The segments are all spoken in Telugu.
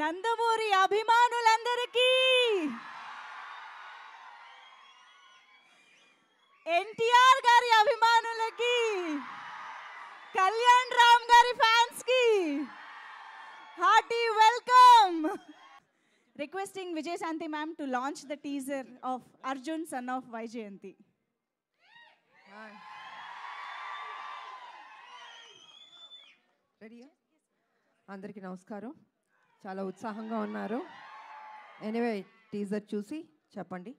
నందమూరి అభిమానులందరికీ, ఎన్టీఆర్ గారి అభిమానులకి, కళ్యాణ్ రామ్ గారి ఫ్యాన్స్ కి hearty welcome. Requesting Vijayashanti ma'am to launch the teaser of Arjun son of Vaijayanti. రెడీయా? అందరికీ నమస్కారం. చాలా ఉత్సాహంగా ఉన్నారు. ఎనీవే టీజర్ చూసి చెప్పండి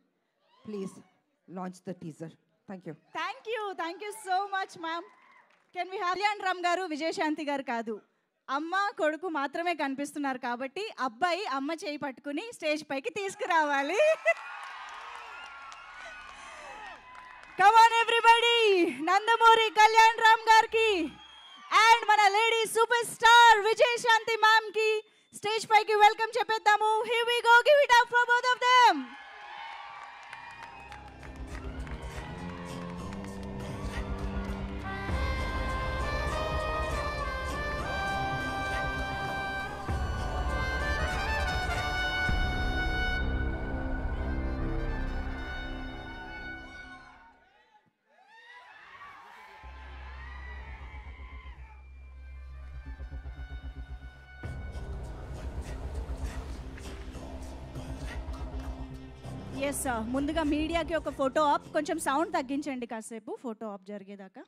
please. Launch the teaser. Thank you so much ma'am. Can we have Kalyan Ram garu, Vijayashanti గారు కాదు, అమ్మ కొడుకు మాత్రమే కనిపిస్తున్నారు కాబట్టి అబ్బాయి అమ్మ చేయి పట్టుకుని స్టేజ్ పైకి తీసుకురావాలి. Come on everybody, Nandamuri Kalyan Ram గారికి అండ్ మన lady super star Vijayashanti ma'am కి స్టేజ్ పైకి వెల్కమ్ చెప్పేద్దాము. Here we go, give it up for both of them. Yes, ముందుగా మీడియాకి ఒక ఫోటో ఆప్. కొంచెం సౌండ్ తగ్గించండి కాసేపు, ఫోటో ఆప్ జరిగేదాకా.